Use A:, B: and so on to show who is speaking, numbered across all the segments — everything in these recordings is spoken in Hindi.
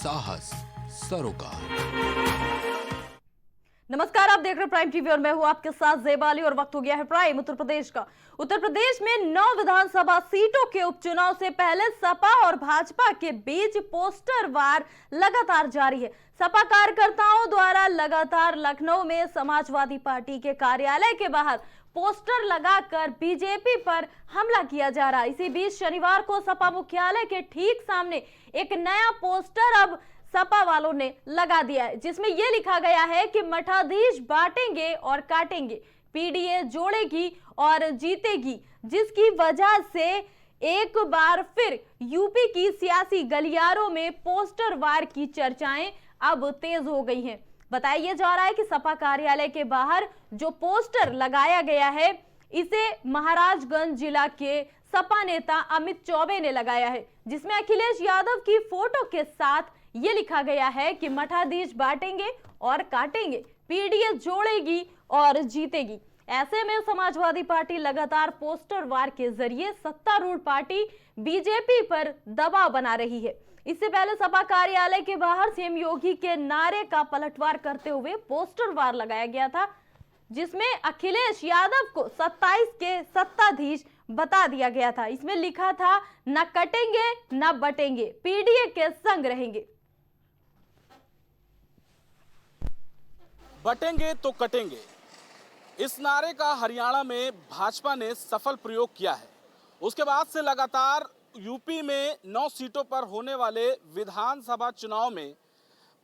A: साहस सरोकार।
B: नमस्कार, आप देख रहे हैं प्राइम टीवी और मैं हूं आपके साथ ज़ेबाली और वक्त हो गया है प्राइम उत्तर प्रदेश का। उत्तर प्रदेश में 9 विधानसभा सीटों के उपचुनाव से पहले सपा और भाजपा के बीच पोस्टर वार लगातार जारी है। सपा कार्यकर्ताओं द्वारा लगातार लखनऊ में समाजवादी पार्टी के कार्यालय के बाहर पोस्टर लगाकर बीजेपी पर हमला किया जा रहा है। इसी बीच शनिवार को सपा मुख्यालय के ठीक सामने एक नया पोस्टर अब सपा वालों ने लगा दिया है, जिसमें यह लिखा गया है कि मठाधीश बांटेंगे और काटेंगे, पीडीए जोड़ेगी और जीतेगी, जिसकी वजह से एक बार फिर यूपी की सियासी गलियारों में पोस्टर वार की चर्चाएं अब तेज हो गई हैं। बताया जा रहा है कि सपा कार्यालय के बाहर जो पोस्टर लगाया गया है, इसे महाराजगंज जिला के सपा नेता अमित चौबे ने लगाया है, जिसमें अखिलेश यादव की फोटो के साथ ये लिखा गया है कि मठाधीश बांटेंगे और काटेंगे, पीडीए जोड़ेगी और जीतेगी। ऐसे में समाजवादी पार्टी लगातार पोस्टर वार के जरिए सत्तारूढ़ पार्टी बीजेपी पर दबाव बना रही है। इससे पहले सपा कार्यालय के बाहर सीएम योगी के नारे का पलटवार करते हुए पोस्टर वार लगाया गया था, जिसमें अखिलेश यादव को 27 के सत्ताधीश बता दिया गया था। इसमें लिखा था, न कटेंगे न बटेंगे, पीडीए के संग रहेंगे।
C: बटेंगे तो कटेंगे, इस नारे का हरियाणा में भाजपा ने सफल प्रयोग किया है। उसके बाद से लगातार यूपी में 9 सीटों पर होने वाले विधानसभा चुनाव में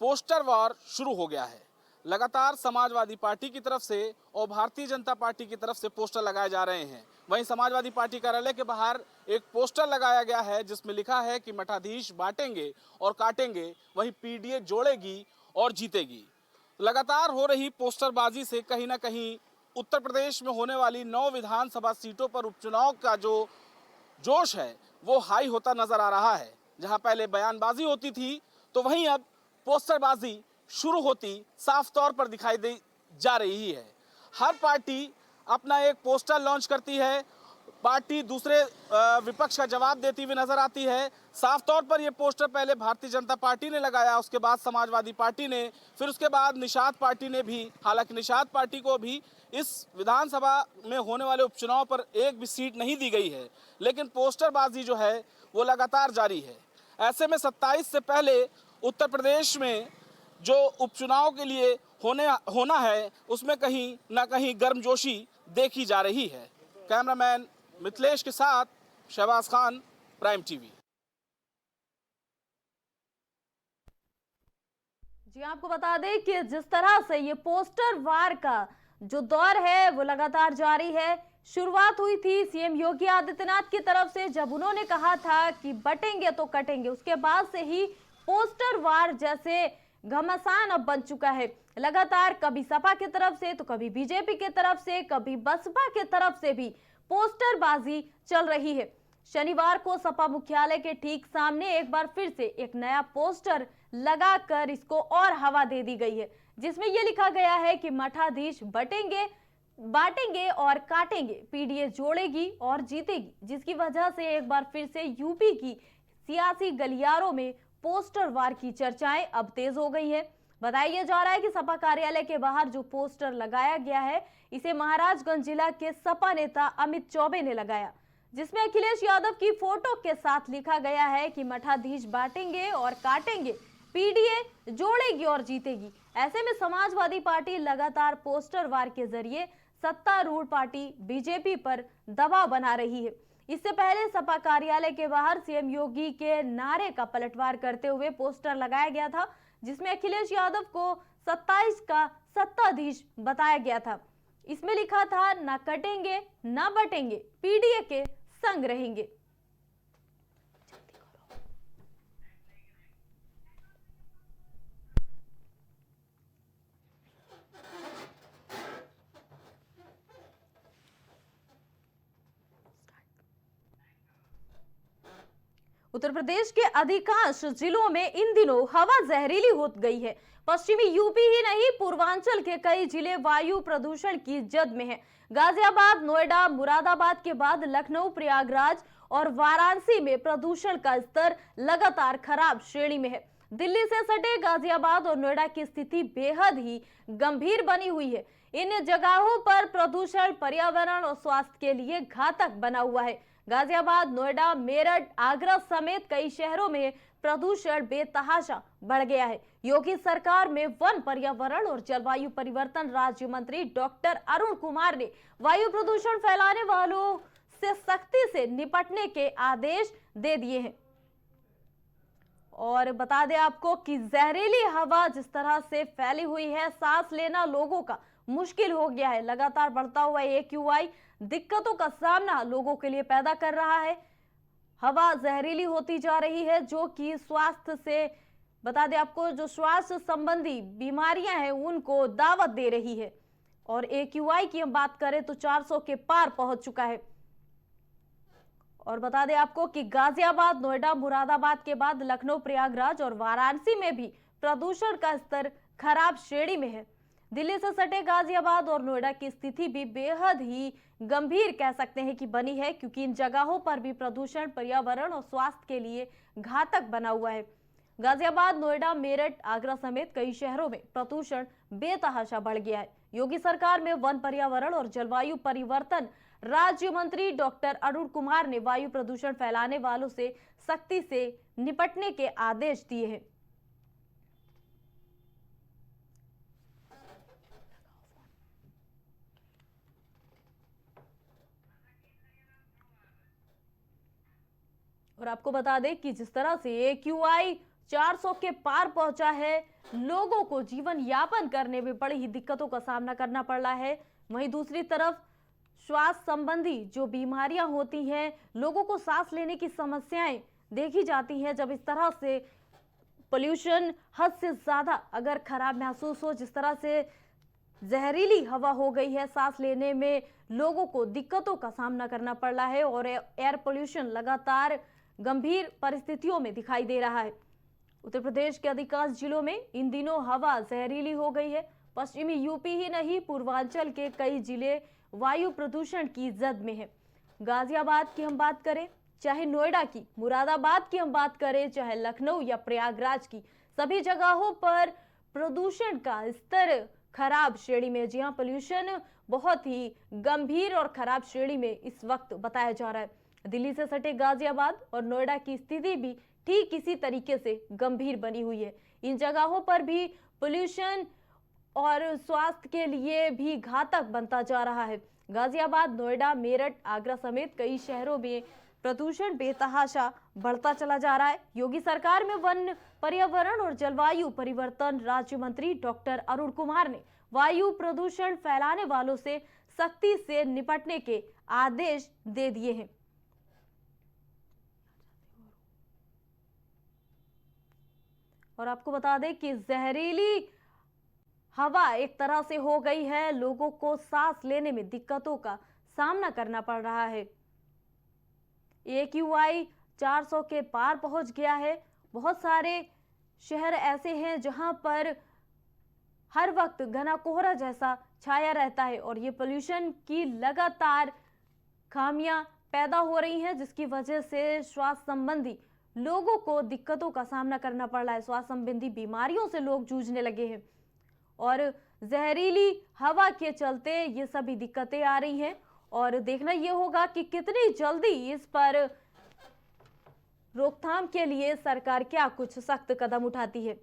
C: पोस्टर वार शुरू हो गया है। लगातार समाजवादी पार्टी की तरफ से और भारतीय जनता पार्टी की तरफ से पोस्टर लगाए जा रहे हैं। वहीं समाजवादी पार्टी कार्यालय के बाहर एक पोस्टर लगाया गया है, जिसमें लिखा है कि मठाधीश बांटेंगे और काटेंगे, वहीं पीडीए जोड़ेगी और जीतेगी। लगातार हो रही पोस्टरबाजी से कहीं ना कहीं उत्तर प्रदेश में होने वाली 9 विधानसभा सीटों पर उपचुनाव का जो जोश है वो हाई होता नजर आ रहा है। जहां पहले बयानबाजी होती थी, तो वहीं अब पोस्टरबाजी शुरू होती साफ तौर पर दिखाई दे जा रही है। हर पार्टी अपना एक पोस्टर लॉन्च करती है, पार्टी दूसरे विपक्ष का जवाब देती हुई नजर आती है। साफ तौर पर यह पोस्टर पहले भारतीय जनता पार्टी ने लगाया, उसके बाद समाजवादी पार्टी ने, फिर उसके बाद निषाद पार्टी ने भी। हालांकि निषाद पार्टी को भी इस विधानसभा में होने वाले उपचुनाव पर एक भी सीट नहीं दी गई है, लेकिन पोस्टरबाजी जो है वो लगातार जारी है। ऐसे में 27 से पहले उत्तर प्रदेश में जो उपचुनाव के लिए होना है, उसमें कहीं ना कहीं गर्मजोशी देखी जा रही है। कैमरामैन मिथिलेश के साथ शहबाज खान, प्राइम टीवी।
B: जी, आपको बता दें कि जिस तरह से ये पोस्टर वार का जो दौर है वो लगातार जारी है। शुरुआत हुई थी सीएम योगी आदित्यनाथ की तरफ से, जब उन्होंने कहा था कि बटेंगे तो कटेंगे। उसके बाद से ही पोस्टर वार जैसे घमासान अब बन चुका है। लगातार कभी सपा की तरफ से तो कभी बीजेपी की तरफ से, कभी बसपा की तरफ से भी पोस्टरबाजी चल रही है। शनिवार को सपा मुख्यालय के ठीक सामने एक बार फिर से एक नया पोस्टर लगाकर इसको और हवा दे दी गई है, जिसमें यह लिखा गया है कि मठाधीश बटेंगे, बांटेंगे और काटेंगे, पीडीए जोड़ेगी और जीतेगी, जिसकी वजह से एक बार फिर से यूपी की सियासी गलियारों में पोस्टर वार की चर्चाएं अब तेज हो गई है। बताया जा रहा है कि सपा कार्यालय के बाहर जो पोस्टर लगाया गया है, इसे महाराजगंज जिला के सपा नेता अमित चौबे ने लगाया, जिसमें अखिलेश यादव की फोटो के साथ लिखा गया है कि मठाधीश बांटेंगे और काटेंगे, पीडीए जोड़ेगी और जीतेगी। ऐसे में समाजवादी पार्टी लगातार पोस्टर वार के जरिए सत्तारूढ़ पार्टी बीजेपी पर दबाव बना रही है। इससे पहले सपा कार्यालय के बाहर सीएम योगी के नारे का पलटवार करते हुए पोस्टर लगाया गया था, जिसमें अखिलेश यादव को 27 का सत्ताधीश बताया गया था। इसमें लिखा था, न कटेंगे न बटेंगे, पीडीए के संग रहेंगे। उत्तर प्रदेश के अधिकांश जिलों में इन दिनों हवा जहरीली हो गई है। पश्चिमी यूपी ही नहीं, पूर्वांचल के कई जिले वायु प्रदूषण की जद में हैं। गाजियाबाद, नोएडा, मुरादाबाद के बाद लखनऊ, प्रयागराज और वाराणसी में प्रदूषण का स्तर लगातार खराब श्रेणी में है। दिल्ली से सटे गाजियाबाद और नोएडा की स्थिति बेहद ही गंभीर बनी हुई है। इन जगहों पर प्रदूषण पर्यावरण और स्वास्थ्य के लिए घातक बना हुआ है। गाजियाबाद, नोएडा, मेरठ, आगरा समेत कई शहरों में प्रदूषण बेतहाशा बढ़ गया है। योगी सरकार में वन, पर्यावरण और जलवायु परिवर्तन राज्य मंत्री डॉक्टर अरुण कुमार ने वायु प्रदूषण फैलाने वालों से सख्ती से निपटने के आदेश दे दिए हैं। और बता दें आपको कि जहरीली हवा जिस तरह से फैली हुई है, सांस लेना लोगों का मुश्किल हो गया है। लगातार बढ़ता हुआ AQI दिक्कतों का सामना लोगों के लिए पैदा कर रहा है। हवा जहरीली होती जा रही है, जो कि स्वास्थ्य से, बता दें आपको, जो श्वास संबंधी बीमारियां हैं उनको दावत दे रही है। और AQI की हम बात करें तो 400 के पार पहुंच चुका है। और बता दें आपको कि गाजियाबाद, नोएडा, मुरादाबाद के बाद लखनऊ, प्रयागराज और वाराणसी में भी प्रदूषण का स्तर खराब श्रेणी में है। दिल्ली से सटे गाजियाबाद और नोएडा की स्थिति भी बेहद ही गंभीर कह सकते हैं कि बनी है, क्योंकि इन जगहों पर भी प्रदूषण पर्यावरण और स्वास्थ्य के लिए घातक बना हुआ है। गाजियाबाद, नोएडा, मेरठ, आगरा समेत कई शहरों में प्रदूषण बेतहाशा बढ़ गया है। योगी सरकार में वन, पर्यावरण और जलवायु परिवर्तन राज्य मंत्री डॉक्टर अरुण कुमार ने वायु प्रदूषण फैलाने वालों से सख्ती से निपटने के आदेश दिए हैं। और आपको बता दें कि जिस तरह से AQI 400 के पार पहुंचा है, लोगों को जीवन यापन करने में बड़ी ही दिक्कतों का सामना करना पड़ रहा है। वहीं दूसरी तरफ श्वास संबंधी जो बीमारियां होती हैं, लोगों को सांस लेने की समस्याएं देखी जाती हैं जब इस तरह से पोल्यूशन हद से ज्यादा अगर खराब महसूस हो, जिस तरह से जहरीली हवा हो गई है, सांस लेने में लोगों को दिक्कतों का सामना करना पड़ रहा है। और एयर पोल्यूशन लगातार गंभीर परिस्थितियों में दिखाई दे रहा है। उत्तर प्रदेश के अधिकांश जिलों में इन दिनों हवा जहरीली हो गई है। पश्चिमी यूपी ही नहीं, पूर्वांचल के कई जिले वायु प्रदूषण की जद में है। गाजियाबाद की हम बात करें, चाहे नोएडा की, मुरादाबाद की हम बात करें, चाहे लखनऊ या प्रयागराज की, सभी जगहों पर प्रदूषण का स्तर खराब श्रेणी में। जी हां, पोल्यूशन बहुत ही गंभीर और खराब श्रेणी में इस वक्त बताया जा रहा है। दिल्ली से सटे गाजियाबाद और नोएडा की स्थिति भी ठीक इसी तरीके से गंभीर बनी हुई है। इन जगहों पर भी पोल्यूशन और स्वास्थ्य के लिए भी घातक बनता जा रहा है। गाजियाबाद, नोएडा, मेरठ, आगरा समेत कई शहरों में प्रदूषण बेतहाशा बढ़ता चला जा रहा है। योगी सरकार में वन, पर्यावरण और जलवायु परिवर्तन राज्य मंत्री डॉक्टर अरुण कुमार ने वायु प्रदूषण फैलाने वालों से सख्ती से निपटने के आदेश दे दिए हैं। और आपको बता दें कि जहरीली हवा एक तरह से हो गई है, लोगों को सांस लेने में दिक्कतों का सामना करना पड़ रहा है। AQI 400 के पार पहुंच गया है। बहुत सारे शहर ऐसे हैं जहां पर हर वक्त घना कोहरा जैसा छाया रहता है और ये पोल्यूशन की लगातार खामियां पैदा हो रही हैं, जिसकी वजह से श्वास संबंधी लोगों को दिक्कतों का सामना करना पड़ रहा है। श्वास संबंधी बीमारियों से लोग जूझने लगे हैं और जहरीली हवा के चलते ये सभी दिक्कतें आ रही हैं। और देखना ये होगा कि कितनी जल्दी इस पर रोकथाम के लिए सरकार क्या कुछ सख्त कदम उठाती है।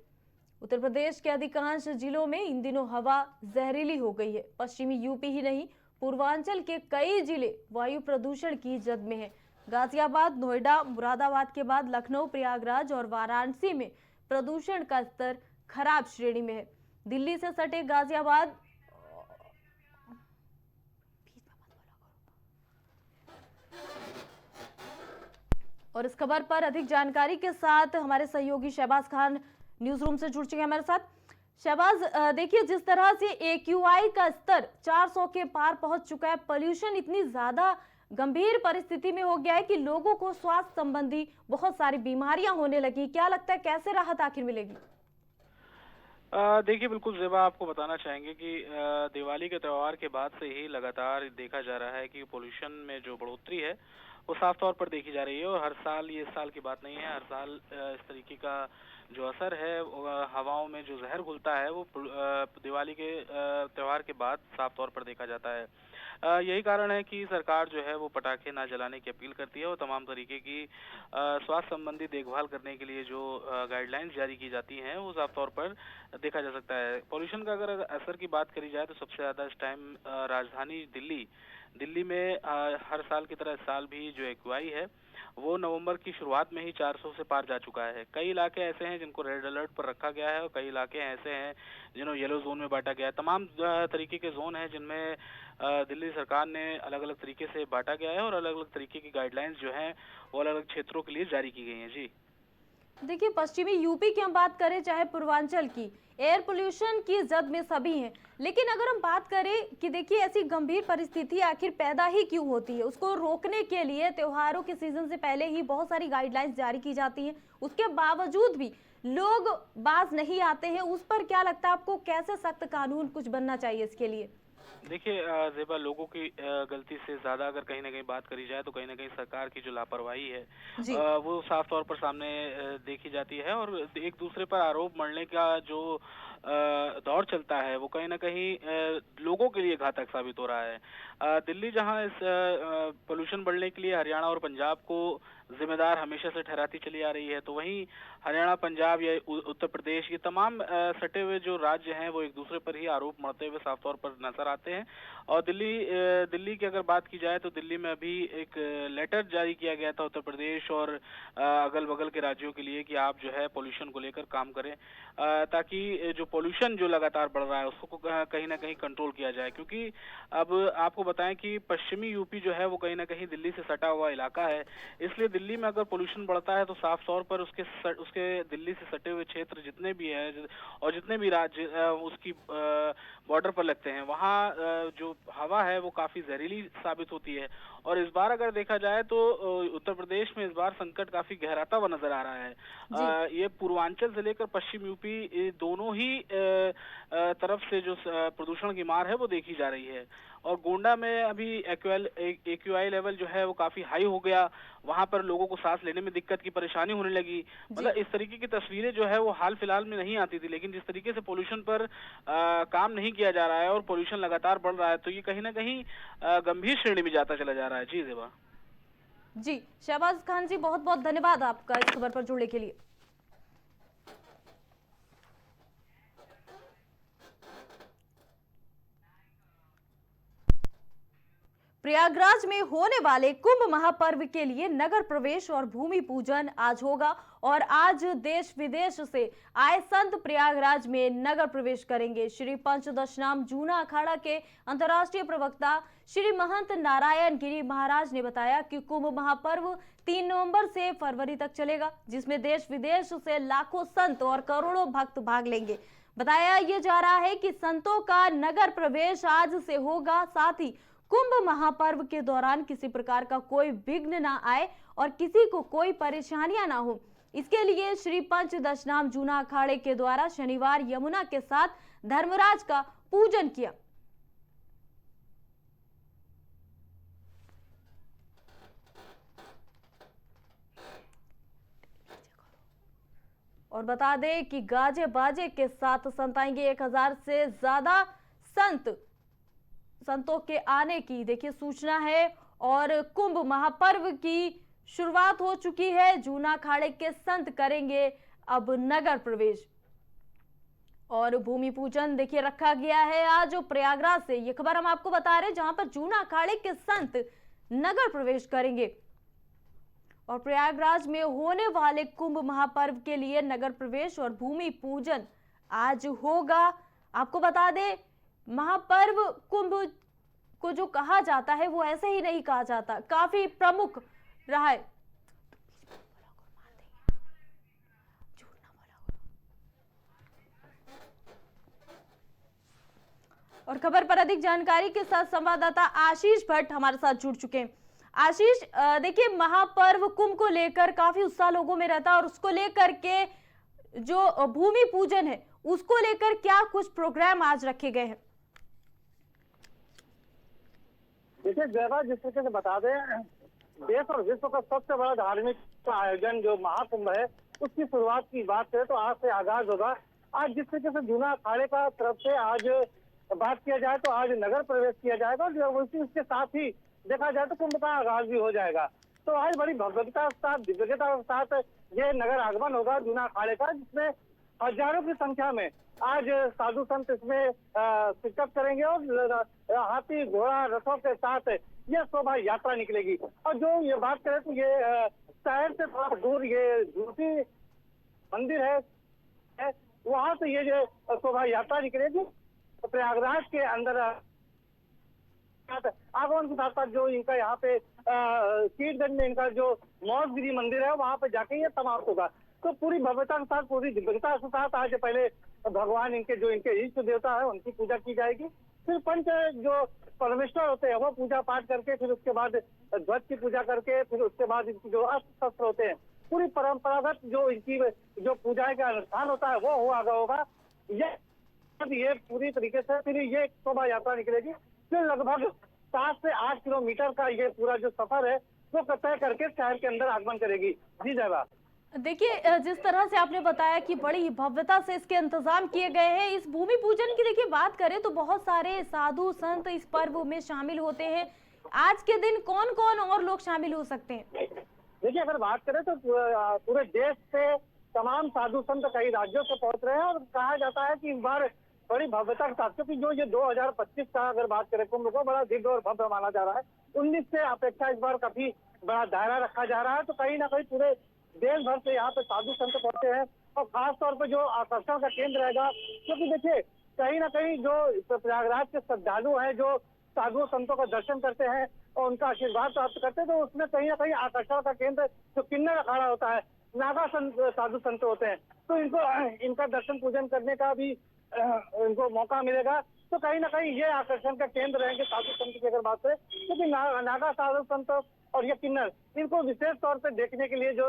B: उत्तर प्रदेश के अधिकांश जिलों में इन दिनों हवा जहरीली हो गई है। पश्चिमी यूपी ही नहीं, पूर्वांचल के कई जिले वायु प्रदूषण की जद में है। गाजियाबाद, नोएडा, मुरादाबाद के बाद लखनऊ, प्रयागराज और वाराणसी में प्रदूषण का स्तर खराब श्रेणी में है। दिल्ली से सटे गाजियाबाद और इस खबर पर अधिक जानकारी के साथ हमारे सहयोगी शहबाज खान न्यूज रूम से जुड़ चुके हैं हमारे साथ। शहबाज, देखिए जिस तरह से AQI का स्तर 400 के पार पहुंच चुका है, पोल्यूशन इतनी ज्यादा गंभीर परिस्थिति में हो गया है कि लोगों को स्वास्थ्य संबंधी बहुत सारी बीमारियां होने लगी। क्या लगता है कैसे राहत आखिर मिलेगी?
D: देखिए बिल्कुल ज़ेबा, आपको बताना चाहेंगे कि दिवाली के त्यौहार के बाद से ही लगातार देखा जा रहा है कि पोल्यूशन में जो बढ़ोतरी है वो साफ तौर पर देखी जा रही है। और हर साल, ये इस साल की बात नहीं है, हर साल इस तरीके का जो असर है हवाओं में जो जहर घुलता है वो दिवाली के त्यौहार के बाद साफ तौर पर देखा जाता है। यही कारण है कि सरकार जो है वो पटाखे ना जलाने की अपील करती है और तमाम तरीके की स्वास्थ्य संबंधी देखभाल करने के लिए जो गाइडलाइंस जारी की जाती हैं वो साफ तौर पर देखा जा सकता है। पॉल्यूशन का अगर असर की बात करी जाए तो सबसे ज़्यादा इस टाइम राजधानी दिल्ली में हर साल की तरह इस साल भी जो एक्यूआई है वो नवंबर की शुरुआत में ही 400 से पार जा चुका है। कई इलाके ऐसे हैं जिनको रेड अलर्ट पर रखा गया है और कई इलाके ऐसे हैं जिन्हें येलो जोन में बांटा गया है। तमाम तरीके के जोन हैं जिनमें दिल्ली सरकार ने अलग अलग तरीके से बांटा गया है और अलग अलग तरीके की गाइडलाइंस जो हैं वो अलग अलग क्षेत्रों के लिए जारी की गई हैं। जी
B: देखिए, पश्चिमी यूपी की हम बात करें चाहे पूर्वांचल की, एयर पोल्यूशन की जद में सभी हैं। लेकिन अगर हम बात करें कि देखिए ऐसी गंभीर परिस्थिति आखिर पैदा ही क्यों होती है, उसको रोकने के लिए त्योहारों के सीजन से पहले ही बहुत सारी गाइडलाइंस जारी की जाती हैं, उसके बावजूद भी लोग बाज नहीं आते हैं। उस पर क्या लगता है आपको, कैसे सख्त कानून कुछ बनना चाहिए इसके लिए?
D: देखिए ज़ेबा, लोगों की गलती से ज़्यादा अगर कहीं ना कहीं बात करी जाए तो कहीं ना कहीं सरकार की जो लापरवाही है वो साफ तौर पर सामने देखी जाती है। और एक दूसरे पर आरोप मढ़ने का जो दौर चलता है वो कहीं ना कहीं लोगों के लिए घातक साबित हो रहा है। दिल्ली जहां इस पोल्यूशन बढ़ने के लिए हरियाणा और पंजाब को जिम्मेदार हमेशा से ठहराती चली आ रही है, तो वहीं हरियाणा, पंजाब या उत्तर प्रदेश, ये तमाम सटे हुए जो राज्य हैं वो एक दूसरे पर ही आरोप मढ़ते हुए साफ तौर पर नजर आते हैं। और दिल्ली की अगर बात की जाए तो दिल्ली में अभी एक लेटर जारी किया गया था उत्तर प्रदेश और अगल बगल के राज्यों के लिए कि आप जो है पोल्यूशन को लेकर काम करें, ताकि जो पोल्यूशन जो लगातार बढ़ रहा है उसको कहीं ना कहीं कंट्रोल किया जाए। क्योंकि अब आपको बताएं कि पश्चिमी यूपी जो है वो कहीं ना कहीं दिल्ली से सटा हुआ इलाका है, इसलिए दिल्ली में अगर पोल्यूशन बढ़ता है तो साफ तौर पर उसके दिल्ली से सटे हुए क्षेत्र जितने भी हैं और जितने भी राज्य उसकी बॉर्डर पर लगते हैं, वहाँ जो हवा है वो काफी जहरीली साबित होती है। और इस बार अगर देखा जाए तो उत्तर प्रदेश में इस बार संकट काफी गहराता हुआ नजर आ रहा है। ये पूर्वांचल से लेकर पश्चिम यूपी दोनों ही तरफ से जो प्रदूषण की मार है वो देखी जा रही है। और गोंडा में अभी एक्यूआई लेवल जो है वो काफी हाई हो गया, वहां पर लोगों को सांस लेने में दिक्कत की परेशानी होने लगी। मतलब इस तरीके की तस्वीरें जो है वो हाल फिलहाल में नहीं आती थी, लेकिन जिस तरीके से पोल्यूशन पर काम नहीं किया जा रहा है और पोल्यूशन लगातार बढ़ रहा है तो ये कहीं ना कहीं गंभीर श्रेणी में जाता चला जा रहा है। जी ज़ेबा।
B: जी शहबाज खान जी, बहुत बहुत धन्यवाद आपका इस खबर पर जुड़ने के लिए। प्रयागराज में होने वाले कुंभ महापर्व के लिए नगर प्रवेश और भूमि पूजन आज होगा और आज देश विदेश से आए संत प्रयागराज में नगर प्रवेश करेंगे। श्री पंचदशनाम जूना अखाड़ा के अंतर्राष्ट्रीय प्रवक्ता श्री महंत नारायण गिरी महाराज ने बताया कि कुंभ महापर्व 3 नवंबर से फरवरी तक चलेगा, जिसमें देश विदेश से लाखों संत और करोड़ों भक्त भाग लेंगे। बताया ये जा रहा है कि संतों का नगर प्रवेश आज से होगा, साथ ही कुंभ महापर्व के दौरान किसी प्रकार का कोई विघ्न ना आए और किसी को कोई परेशानियां ना हो, इसके लिए श्री पंचदशनाम जूना अखाड़े के द्वारा शनिवार यमुना के साथ धर्मराज का पूजन किया। और बता दें कि गाजे बाजे के साथ संत आएंगे। 1000 से ज्यादा संतों के आने की देखिए सूचना है और कुंभ महापर्व की शुरुआत हो चुकी है। जूना अखाड़े के संत करेंगे अब नगर प्रवेश और भूमि पूजन देखिए रखा गया है आज प्रयागराज से। ये खबर हम आपको बता रहे हैं जहां पर जूना अखाड़े के संत नगर प्रवेश करेंगे और प्रयागराज में होने वाले कुंभ महापर्व के लिए नगर प्रवेश और भूमि पूजन आज होगा। आपको बता दें, महापर्व कुंभ को जो कहा जाता है वो ऐसे ही नहीं कहा जाता, काफी प्रमुख रहा है। और खबर पर अधिक जानकारी के साथ संवाददाता आशीष भट्ट हमारे साथ जुड़ चुके हैं। आशीष, देखिए महापर्व कुंभ को लेकर काफी उत्साह लोगों में रहता है और उसको लेकर के जो भूमि पूजन है उसको लेकर क्या कुछ प्रोग्राम आज रखे गए हैं?
E: देखिए जयवा, जिस तरीके से बता दें, देश और विश्व का सबसे बड़ा धार्मिक आयोजन जो महाकुंभ है उसकी शुरुआत की बात करें तो आज से आगाज होगा। आज जिस तरीके से जूना अखाड़े का तरफ से आज बात किया जाए तो आज नगर प्रवेश किया जाएगा और उसके साथ ही देखा जाए तो कुंभ का आगाज भी हो जाएगा। तो आज बड़ी भव्यता के साथ, दिव्यता के साथ ये नगर आगमन होगा जूना अखाड़े का, जिसमें हजारों की संख्या में आज साधु संत इसमें शिरकत करेंगे और हाथी घोड़ा रथों के साथ यह शोभा यात्रा निकलेगी। और जो ये बात करें तो ये शहर से थोड़ा दूर ये झूठी मंदिर है, वहां से ये जो शोभा यात्रा निकलेगी प्रयागराज के अंदर आगमन के साथ साथ जो इनका यहाँ पे सीटगंज में इनका जो मौजगिरी मंदिर है वहां पे जाके ये समाप्त होगा। तो पूरी भव्यता के साथ, पूरी दिव्यता के साथ आज पहले भगवान इनके इष्ट देवता है उनकी पूजा की जाएगी। फिर पंच जो परमेश्वर होते हैं वो पूजा पाठ करके, फिर उसके बाद ध्वज की पूजा करके, फिर उसके बाद इनकी जो अस्त्र शस्त्र होते हैं, पूरी परंपरागत जो इनकी जो पूजा का अनुष्ठान होता है वो हुआ होगा। ये पूरी तरीके से फिर ये शोभा यात्रा निकलेगी। फिर लगभग 7 से 8 किलोमीटर का ये पूरा जो सफर है वो तय करके शहर के अंदर आगमन करेगी। जी जयवा।
B: देखिए, जिस तरह से आपने बताया कि बड़ी भव्यता से इसके इंतजाम किए गए हैं, इस भूमि पूजन की देखिए बात करें तो बहुत सारे साधु संत इस पर्व में शामिल होते हैं। आज के दिन कौन कौन और लोग शामिल हो सकते हैं?
E: देखिए, अगर बात करें तो पूरे देश से तमाम साधु संत कई राज्यों से पहुंच रहे हैं और कहा जाता है कि इस बार बड़ी भव्यता के साथ, क्योंकि जो ये 2025 का अगर बात करें कुंभ को बड़ा दिव्य और भव्य माना जा रहा है। 19 से अपेक्षा इस बार काफी बड़ा दायरा रखा जा रहा है। तो कहीं ना कहीं पूरे देश भर से यहाँ पे साधु संत पहुंचे हैं और खास तौर पे जो आकर्षण का केंद्र रहेगा, क्योंकि देखिए कहीं ना कहीं जो प्रयागराज के श्रद्धालु हैं जो साधु संतों का दर्शन करते हैं और उनका आशीर्वाद प्राप्त करते हैं, तो उसमें कहीं ना कहीं आकर्षण का केंद्र जो किन्नर अखाड़ा होता है, नागा साधु संत होते हैं, तो इनका दर्शन पूजन करने का भी इनको मौका मिलेगा। तो कहीं ना कहीं ये आकर्षण का केंद्र रहेंगे साधु संत की अगर बात करें, क्योंकि नागा साधु संत और ये किन्नर इनको विशेष तौर पे देखने के लिए जो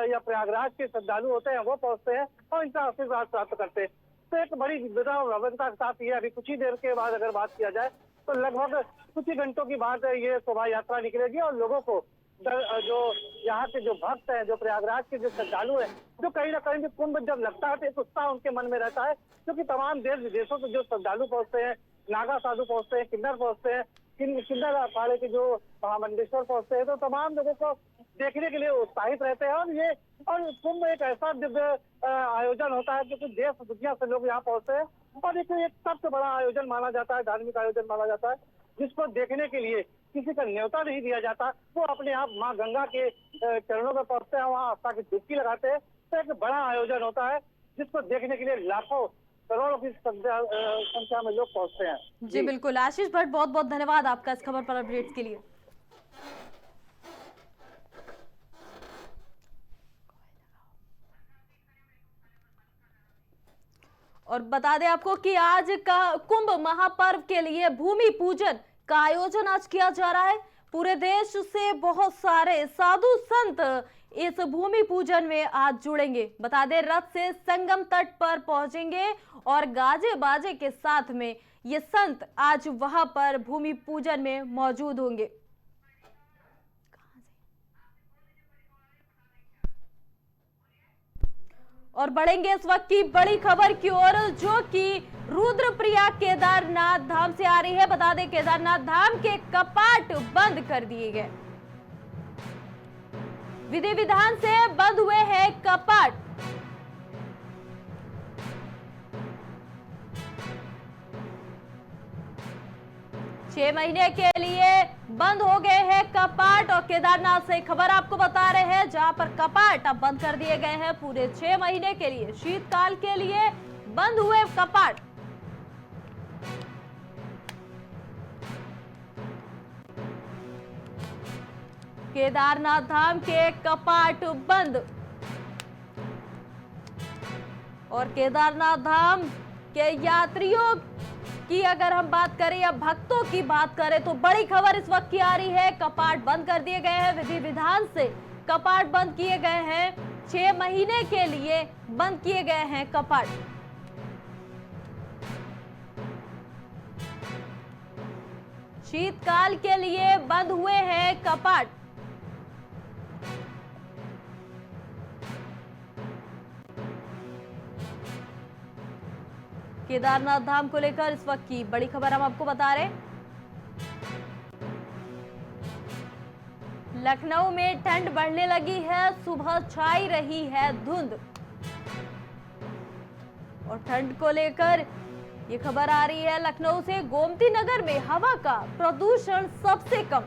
E: या प्रयागराज के श्रद्धालु होते हैं वो पहुंचते हैं और इनका आशीर्वाद प्राप्त करते हैं। तो एक बड़ी विविधता और भव्यता के साथ ये अभी कुछ ही देर के बाद अगर बात किया जाए तो लगभग कुछ ही घंटों की बाद ये शोभा यात्रा निकलेगी और लोगों को जो यहाँ के जो भक्त हैं, जो प्रयागराज के जो श्रद्धालु हैं, जो कहीं ना कहीं कुंभ जब लगता है तो एक उत्साह उनके मन में रहता है, क्योंकि तमाम देश विदेशों से जो श्रद्धालु पहुंचते हैं, नागा साधु पहुंचते हैं, किन्नर पहुंचते हैं, किन्नर अखाड़े के जो महामंडेश्वर पहुंचते हैं, तो तमाम लोगों को देखने के लिए उत्साहित रहते हैं। और कुंभ एक ऐसा दिव्य आयोजन होता है क्योंकि देश दुनिया से लोग यहाँ पहुंचते हैं और एक सबसे बड़ा आयोजन माना जाता है, धार्मिक आयोजन माना जाता है, जिसको देखने के लिए किसी का न्योता नहीं दिया जाता। वो अपने आप माँ गंगा के चरणों में पहुंचते हैं, वहाँ आस्था की डुबकी लगाते हैं। तो एक बड़ा आयोजन होता है जिसको देखने के लिए लाखों करोड़ों की संख्या में लोग पहुंचते हैं।
B: जी बिल्कुल। आशीष भट्ट, बहुत बहुत धन्यवाद आपका इस खबर पर अपडेट्स के लिए। और बता दें आपको कि आज का कुंभ महापर्व के लिए भूमि पूजन का आयोजन आज किया जा रहा है। पूरे देश से बहुत सारे साधु संत इस भूमि पूजन में आज जुड़ेंगे। बता दें रथ से संगम तट पर पहुंचेंगे और गाजे बाजे के साथ में ये संत आज वहां पर भूमि पूजन में मौजूद होंगे। और बढ़ेंगे इस वक्त की बड़ी खबर की ओर, जो कि रुद्रप्रयाग केदारनाथ धाम से आ रही है। बता दें केदारनाथ धाम के कपाट बंद कर दिए गए, विधि विधान से बंद हुए हैं कपाट। छह महीने के लिए बंद हो गए हैं कपाट और केदारनाथ से खबर आपको बता रहे हैं, जहां पर कपाट अब बंद कर दिए गए हैं पूरे 6 महीने के लिए। शीतकाल के लिए बंद हुए कपाट। केदारनाथ धाम के कपाट बंद। और केदारनाथ धाम के यात्रियों की अगर हम बात करें या भक्तों की बात करें तो बड़ी खबर इस वक्त की आ रही है, कपाट बंद कर दिए गए हैं, विधि विधान से कपाट बंद किए गए हैं 6 महीने के लिए बंद किए गए हैं कपाट। शीतकाल के लिए बंद हुए हैं कपाट। केदारनाथ धाम को लेकर इस वक्त की बड़ी खबर हम आपको बता रहे हैं। लखनऊ में ठंड बढ़ने लगी है, सुबह छाई रही है धुंध। और ठंड को लेकर ये खबर आ रही है लखनऊ से। गोमती नगर में हवा का प्रदूषण सबसे कम।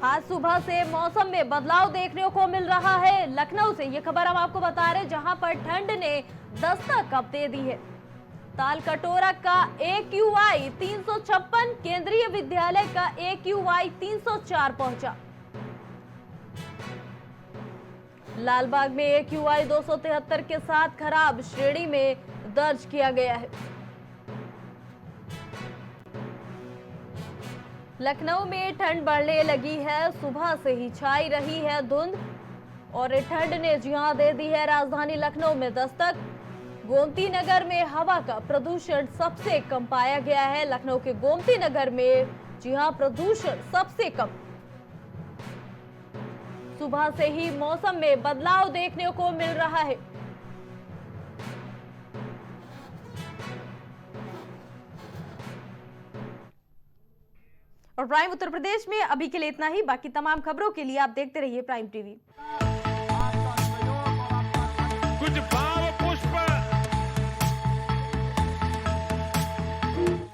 B: आज सुबह से मौसम में बदलाव देखने को मिल रहा है। लखनऊ से ये खबर हम आपको बता रहे हैं, जहां पर ठंड ने दस्तक अब दे दी है। तालकटोरा का AQI 356, केंद्रीय विद्यालय का AQI 304 पहुंचा। लालबाग में AQI 273 के साथ खराब श्रेणी में दर्ज किया गया है। लखनऊ में ठंड बढ़ने लगी है, सुबह से ही छाई रही है धुंध और ठंड ने जी हां दे दी है राजधानी लखनऊ में दस्तक। गोमती नगर में हवा का प्रदूषण सबसे कम पाया गया है। लखनऊ के गोमती नगर में जी हां प्रदूषण सबसे कम। सुबह से ही मौसम में बदलाव देखने को मिल रहा है। और प्राइम उत्तर प्रदेश में अभी के लिए इतना ही। बाकी तमाम खबरों के लिए आप देखते रहिए प्राइम टीवी।
F: कुछ भाव पुष्प।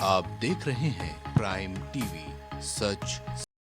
A: आप देख रहे हैं प्राइम टीवी, सच